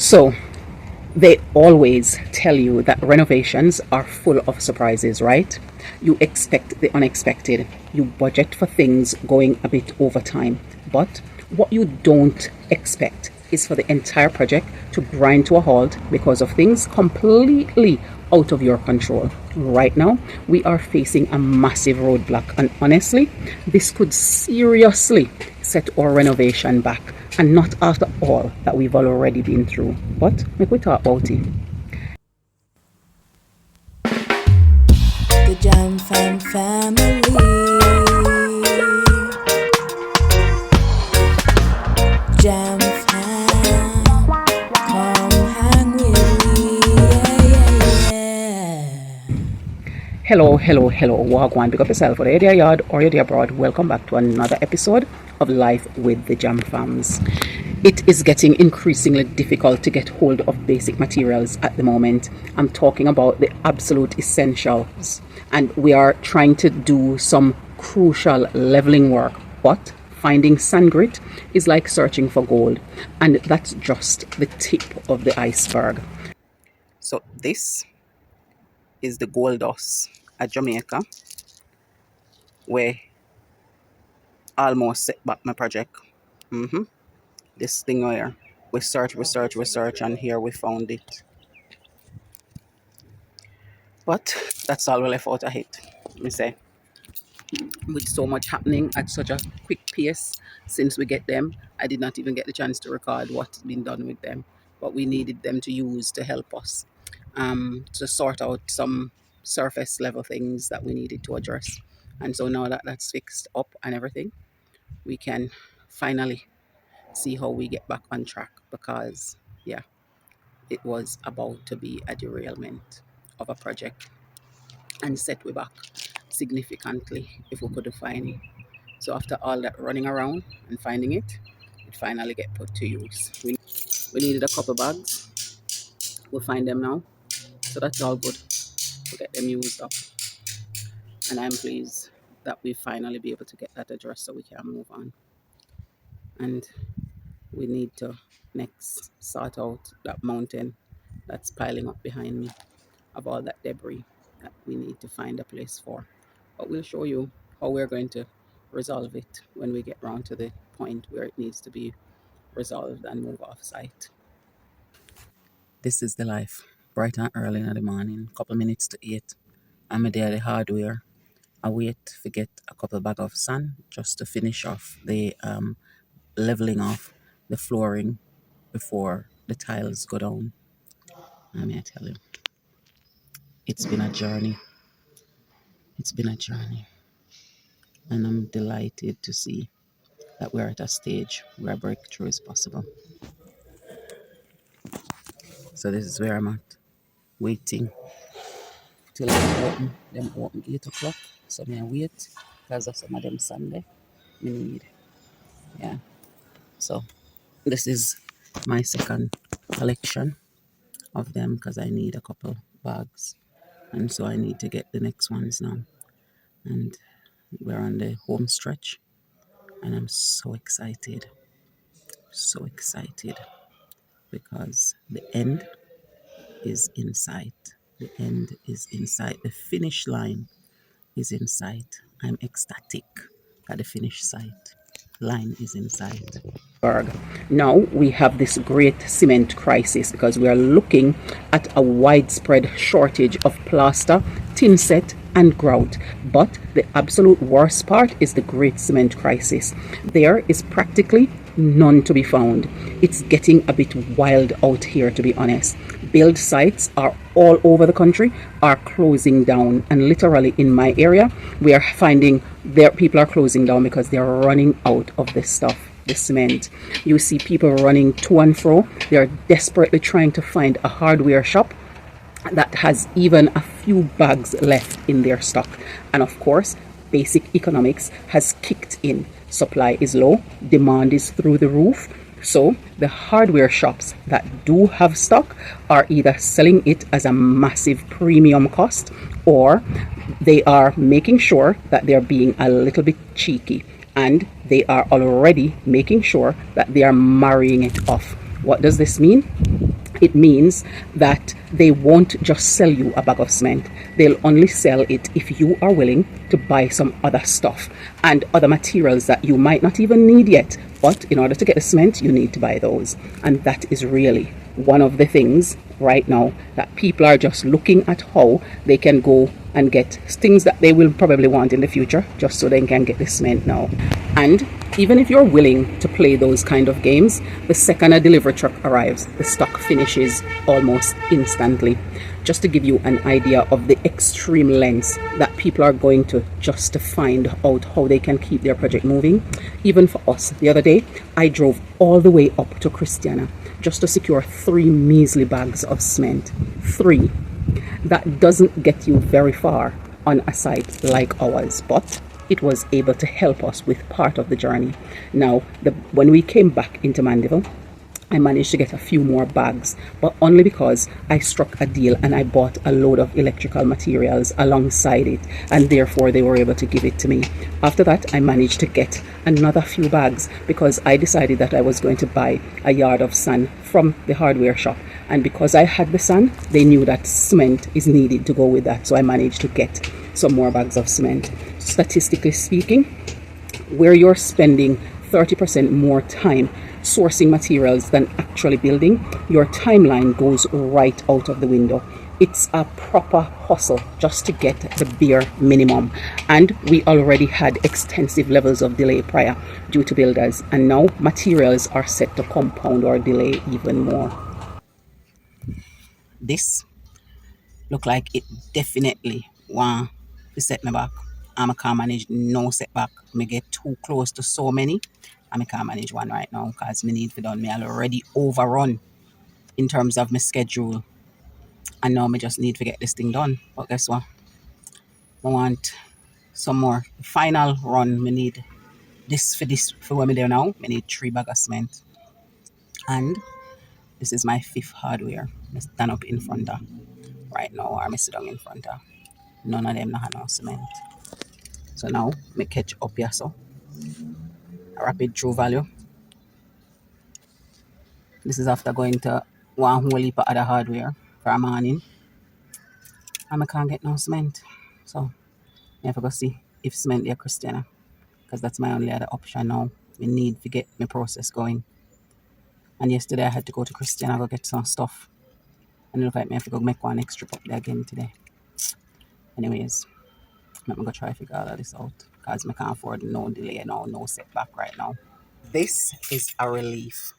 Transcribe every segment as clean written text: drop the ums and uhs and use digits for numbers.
So they always tell you that renovations are full of surprises, right? You expect the unexpected. You budget for things going a bit over time. But what you don't expect is for the entire project to grind to a halt because of things completely out of your control. Right now, we are facing a massive roadblock, and honestly, this could seriously set our renovation back, and not after all that we've already been through. But make we talk about it. The Jam Fam family. Jam Fam, come hang with me. Yeah. Hello, Wagwan. Pick up yourself, whether you're there yard or you're there abroad. Welcome back to another episode of Life with the Jam Fams. It is getting increasingly difficult to get hold of basic materials at the moment. I'm talking about the absolute essentials, and we are trying to do some crucial leveling work. But finding sand grit is like searching for gold, and that's just the tip of the iceberg. So this is the gold dust at Jamaica, where almost set back my project. This thing here, we search, and here we found it. But that's all we left out of it, let me say. With so much happening at such a quick pace since we get them, I did not even get the chance to record what's been done with them. But we needed them to use to help us to sort out some surface level things that we needed to address. And so now that that's fixed up and everything, we can finally see how we get back on track, because yeah, it was about to be a derailment of a project and set we back significantly if we couldn't find it. So after all that running around and finding it, it finally get put to use. We needed a couple bags. We'll find them now. So that's all good. We'll get them used up. And I'm pleased that we finally be able to get that addressed so we can move on. And we need to next sort out that mountain that's piling up behind me of all that debris that we need to find a place for. But we'll show you how we're going to resolve it when we get round to the point where it needs to be resolved and move off site. This is the life. Bright and early in the morning, couple minutes to 8. I'm there at the hardware. I wait to get a couple bag of sand just to finish off the leveling off the flooring before the tiles go down. I may tell you, it's been a journey. It's been a journey. And I'm delighted to see that we're at a stage where breakthrough is possible. So this is where I'm at, waiting till them open 8 o'clock. So I wait because of some of them Sunday we need. Yeah. So this is my second collection of them because I need a couple bags. And so I need to get the next ones now. And we're on the home stretch. And I'm so excited. So excited. Because the end is in sight. The end is in sight. The finish line is in sight. I'm ecstatic at the finish site. Line is in sight. Now we have this great cement crisis because we are looking at a widespread shortage of plaster, tin set and grout. But the absolute worst part is the great cement crisis. There is practically none to be found. It's getting a bit wild out here, to be honest. Build sites are all over the country are closing down, and literally in my area we are finding there people are closing down because they are running out of this stuff, the cement. You see people running to and fro. They are desperately trying to find a hardware shop that has even a few bags left in their stock. And of course, basic economics has kicked in. Supply is low, demand is through the roof. So the hardware shops that do have stock are either selling it as a massive premium cost, or they are making sure that they're being a little bit cheeky, and they are already making sure that they are marrying it off What does this mean? It means that they won't just sell you a bag of cement. They'll only sell it if you are willing to buy some other stuff and other materials that you might not even need yet. But in order to get the cement, you need to buy those. And that is really one of the things right now that people are just looking at how they can go and get things that they will probably want in the future just so they can get the cement now. And even if you're willing to play those kind of games, the second a delivery truck arrives, the stock finishes almost instantly. Just to give you an idea of the extreme lengths that people are going to just to find out how they can keep their project moving. Even for us, the other day, I drove all the way up to Christiana just to secure 3 measly bags of cement. 3. That doesn't get you very far on a site like ours, but it was able to help us with part of the journey. Now, when we came back into Mandeville, I managed to get a few more bags, but only because I struck a deal and I bought a load of electrical materials alongside it, and therefore they were able to give it to me. After that, I managed to get another few bags because I decided that I was going to buy a yard of sand from the hardware shop, and because I had the sand, they knew that cement is needed to go with that, so I managed to get some more bags of cement. Statistically speaking, where you're spending 30% more time sourcing materials than actually building, your timeline goes right out of the window. It's a proper hustle just to get the bare minimum. And we already had extensive levels of delay prior due to builders, and now materials are set to compound or delay even more. This look like it definitely want to set me back. I can't manage no setback. Me get too close to so many. I can't manage one right now because me need to done. Me already overrun in terms of my schedule. And now me just need to get this thing done. But guess what? I want some more. The final run, me need this for when me there now. Me need 3 bags of cement. And this is my 5th hardware. I stand up in front of right now, or I sit down in front of. None of them have no cement. So now me catch up here, so a rapid true value. This is after going to one whole heap of other hardware for a morning, and I can't get no cement. So I have to go see if cement there Christiana, because that's my only other option now. We need to get my process going. And yesterday I had to go to Christiana go get some stuff, and it look like me have to go make one extra trip up there again today. Anyways, let me go try to figure all of this out because I can't afford no delay, no setback right now. This is a relief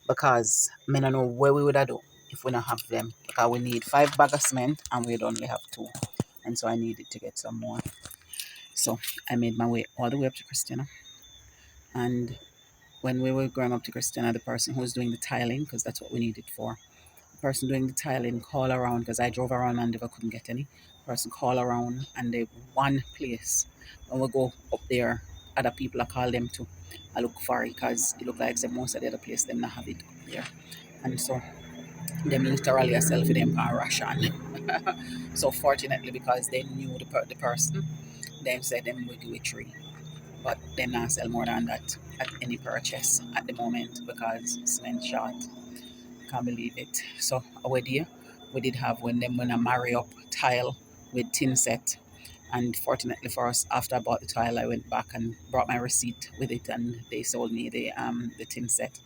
because I don't know where we would have do if we don't have them, because we need 5 bags of cement and we'd only have 2, and so I needed to get some more. So I made my way all the way up to Christiana, and when we were going up to Christiana, the person who was doing the tiling, because that's what we needed for, the person doing the tiling call around, because I drove around and never couldn't get any. The person call around, and the one place when we go up there, other people I call them to I look for it, because it look like most of the other place them not have it up there. And so them literally a selfie them can rush on. So fortunately, because they knew the person, them said them will do it 3, but them not sell more than that at any purchase at the moment because cement short. Can't believe it. So our dear, we did have when I marry up tile with tin set. And fortunately for us, after I bought the tile, I went back and brought my receipt with it, and they sold me the tin set.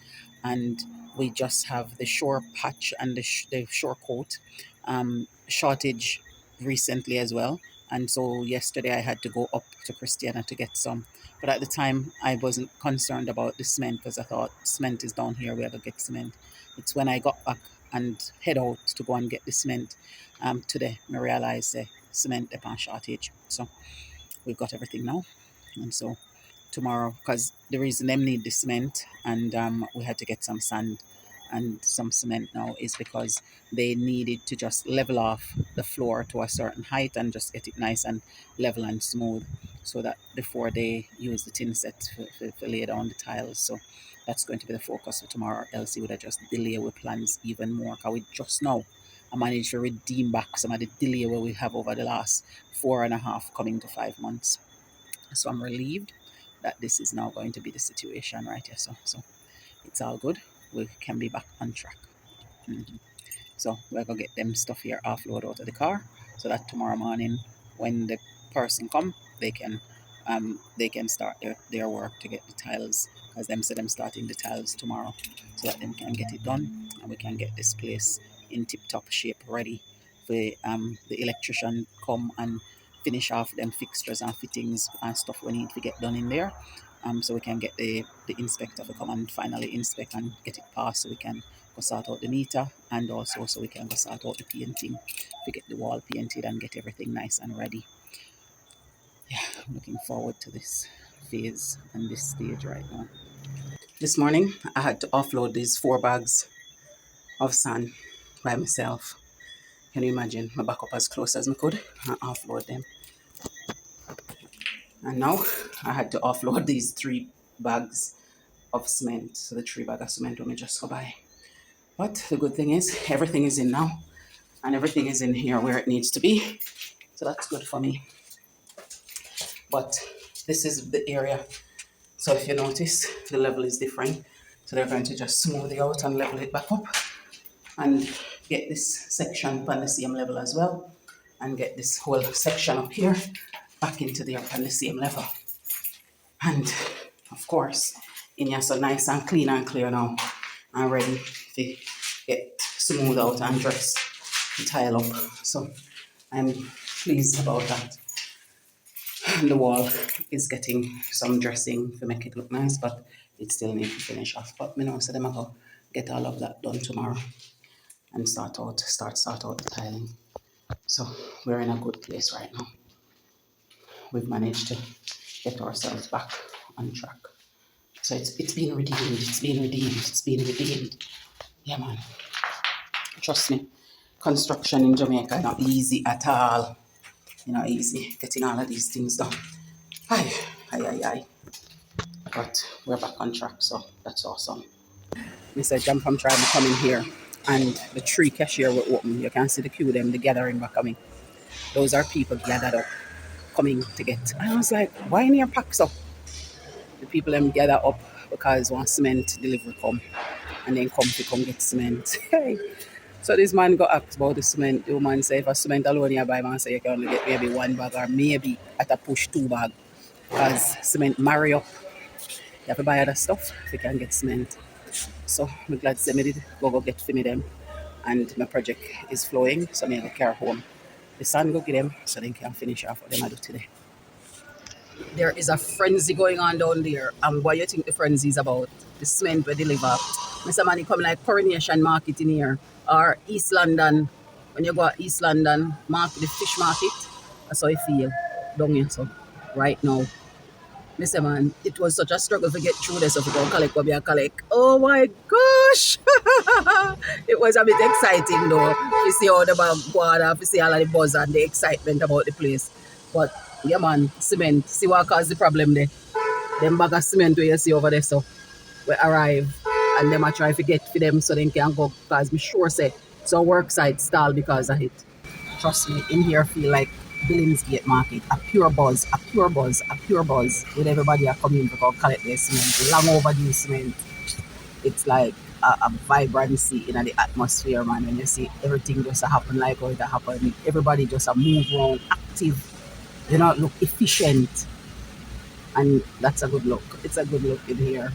And we just have the shore patch and the shore coat shortage recently as well. And so yesterday I had to go up to Christiana to get some. But at the time, I wasn't concerned about the cement because I thought cement is down here, we have to get cement. It's when I got back and head out to go and get the cement today, I realized the cement upon shortage. So we've got everything now. And so tomorrow, because the reason them need the cement and we had to get some sand and some cement now is because they needed to just level off the floor to a certain height and just get it nice and level and smooth, so that before they use the tin set for lay down the tiles. So that's going to be the focus for tomorrow, else it would have just delay our plans even more, because we just now I managed to redeem back some of the delay where we have over the last 4.5 coming to 5 months. So I'm relieved that this is now going to be the situation right here. So it's all good. we can be back on track. So we're gonna get them stuff here offload out of the car, so that tomorrow morning when the person come, they can start their work to get the tiles, because them say them starting the tiles tomorrow, so that them can get it done and we can get this place in tip-top shape, ready for the electrician come and finish off them fixtures and fittings and stuff we need to get done in there. So we can get the inspector to come and finally inspect and get it passed, so we can go sort out the meter, and also so we can go sort out the painting to get the wall painted and get everything nice and ready. Yeah, I'm looking forward to this phase and this stage right now. This morning I had to offload these 4 bags of sand by myself. Can you imagine? I back up as close as I could and offload them. And now I had to offload these 3 bags of cement. So the 3 bags of cement when I just go by. But the good thing is everything is in now, and everything is in here where it needs to be. So that's good for me. But this is the area. So if you notice, the level is different. So they're going to just smooth it out and level it back up and get this section on the same level as well, and get this whole section up here back into there on the same level. And of course, in here so nice and clean and clear now and ready to get smooth out and dress the tile up. So I'm pleased about that. And the wall is getting some dressing to make it look nice, but it still needs to finish off. But me know so them go get all of that done tomorrow and start out the tiling. So we're in a good place right now. We've managed to get ourselves back on track. So it's been redeemed, it's been redeemed. Yeah, man. Trust me, construction in Jamaica is not easy at all. You know, easy getting all of these things done. Aye. But we're back on track, so that's awesome. Mr. Jump from trying to come in here, and the 3 cashier were open. You can see the queue, them, the gathering were coming. Those are people gathered up, coming to get. I was like, why in your packs up? The people them gather up because one cement delivery come, and then come to come get cement. Hey. So this man got asked about the cement. The woman said if a cement alone you buy, man say you can only get maybe 1 bag or maybe at a push 2 bag. Because cement marry up. You have to buy other stuff if you can get cement. So I'm glad to say I did go get for me them. And my project is flowing, so I go carry home. The sun go get them so they can finish off what them I do today. There is a frenzy going on down there. And what you think the frenzy is about? The cement we deliver. Mr. Man, come like Coronation Market in here. Or East London. When you go to East London market, the fish market, that's how you feel down here. So right now, Mr. Man, it was such a struggle to get through this. So we go collect what we collect. Oh my gosh! It was a bit exciting though. You see all the bag go on, you see all of the buzz and the excitement about the place. But yeah, man, cement. See what caused the problem there? Them bag of cement where you see over there, so we arrive and them I try to get for them so they can go, because me sure say so work site stall because of it. Trust me, in here feel like Billingsgate Market, a pure buzz with everybody are coming to go collect their cement, long overdue cement. It's like a vibrancy in the atmosphere, man, when you see everything just happen like how it happen. Everybody just move around, active, you know, look efficient. And that's a good look. It's a good look in here.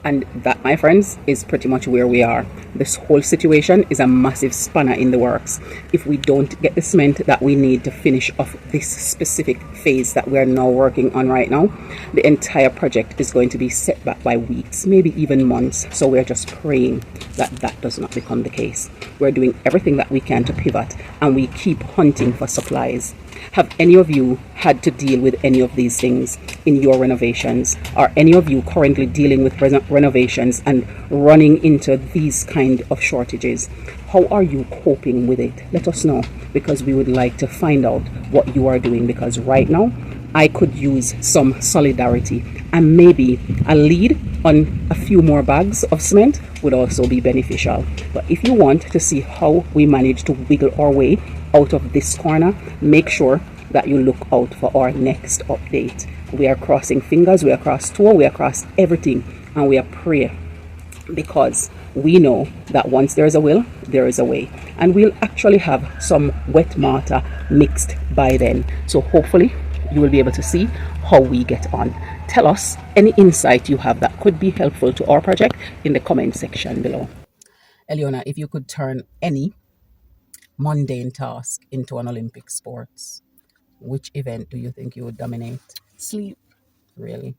And that, my friends, is pretty much where we are. This whole situation is a massive spanner in the works. If we don't get the cement that we need to finish off this specific phase that we're now working on right now, the entire project is going to be set back by weeks, maybe even months. So we're just praying that that does not become the case. We're doing everything that we can to pivot, and we keep hunting for supplies. Have any of you had to deal with any of these things in your renovations? Are any of you currently dealing with renovations and running into these kind of shortages? How are you coping with it? Let us know, because we would like to find out what you are doing, because right now I could use some solidarity, and maybe a lead on a few more bags of cement would also be beneficial. But if you want to see how we manage to wiggle our way out of this corner, make sure that you look out for our next update. We are crossing fingers, we are cross toe, we are cross everything and we are pray, because we know that once there is a will, there is a way, and we'll actually have some wet mortar mixed by then. So hopefully you will be able to see how we get on. Tell us any insight you have that could be helpful to our project in the comment section below. Eliona, if you could turn any mundane task into an Olympic sports, which event do you think you would dominate? Sleep. Really?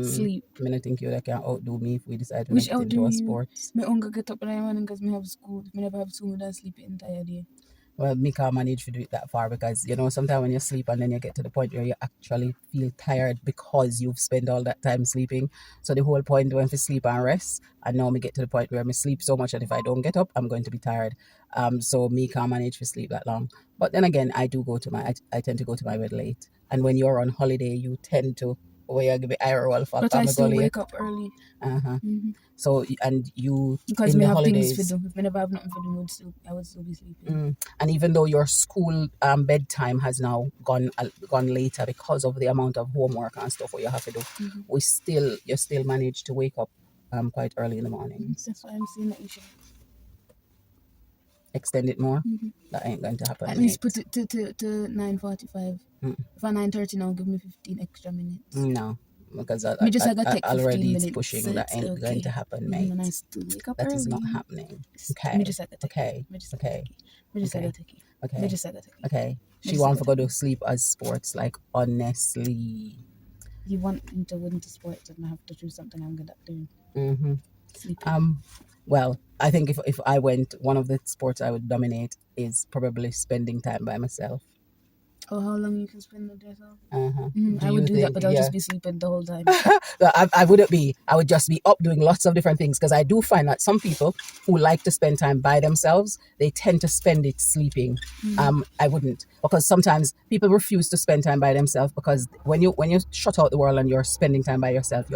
Sleep. I don't think you can outdo me if we decide to Which make it into outdo a you? sports. My uncle get up in the morning because me have school. Me never have school without sleep the entire day. Well, me can't manage to do it that far, because sometimes when you sleep and then you get to the point where you actually feel tired because you've spent all that time sleeping. So the whole point when we sleep and rest, and now me get to the point where me sleep so much that if I don't get up, I'm going to be tired. So me can't manage to sleep that long. But then again, I tend to go to my bed late. And when you're on holiday, you tend to you give me eye roll for But I still wake up early. So, and you because in me the have holidays, things to do. If me never have nothing to do, I would still be sleeping. And even though your school bedtime has now gone later because of the amount of homework and stuff what you have to do, you still manage to wake up quite early in the mornings. That's why I'm saying that you should extend it more. That ain't going to happen. At least put it to 9:45. If I 9:30 now, give me 15 extra minutes. No, because I already it's pushing. So that ain't going to happen, mate. And I still wake up that early. is not happening. Okay. She want to go to sleep as sports, like, honestly. You want me to win the sports and I have to do something I'm good at doing. Sleeping. Well, I think if I went, one of the sports I would dominate is probably spending time by myself. Oh, how long you can spend with yourself? I would do that, but I'll just be sleeping the whole time. I wouldn't be. I would just be up doing lots of different things, because I do find that some people who like to spend time by themselves, they tend to spend it sleeping. I wouldn't, because sometimes people refuse to spend time by themselves, because when you shut out the world and you're spending time by yourself,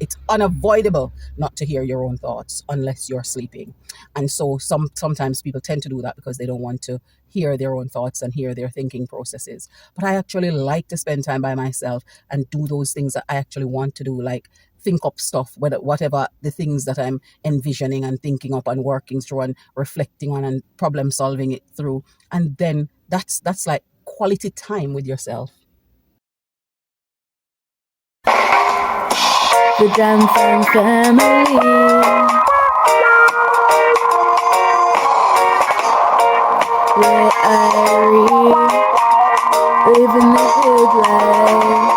it's unavoidable not to hear your own thoughts unless you're sleeping. And so sometimes people tend to do that because they don't want to hear their own thoughts and hear their thinking processes. But I actually like to spend time by myself and do those things that I actually want to do, like think up stuff, whatever the things that I'm envisioning and thinking up and working through and reflecting on and problem solving it through. And then that's like quality time with yourself. The Jam family. Where I living the good life.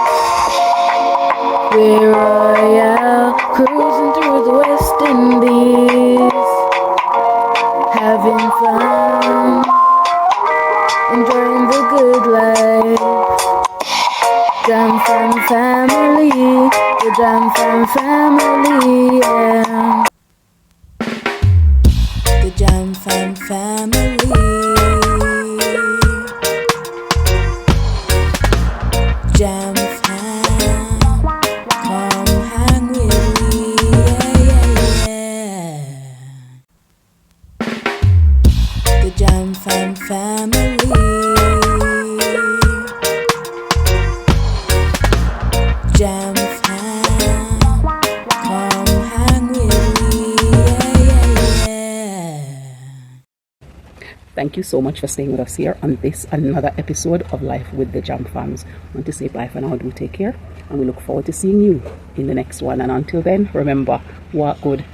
We're royal, cruising through the West Indies, having fun, enjoying the good life. Jam family, the Jam family, yeah. The Jam family. Jam fam, come hang with me, yeah. The Jam family. Jam fam, come hang with me, yeah. Thank you so much for staying with us here on this another episode of Life with the Jam Fams. I want to say bye for now. Do take care, and we look forward to seeing you in the next one. And until then, remember, walk good.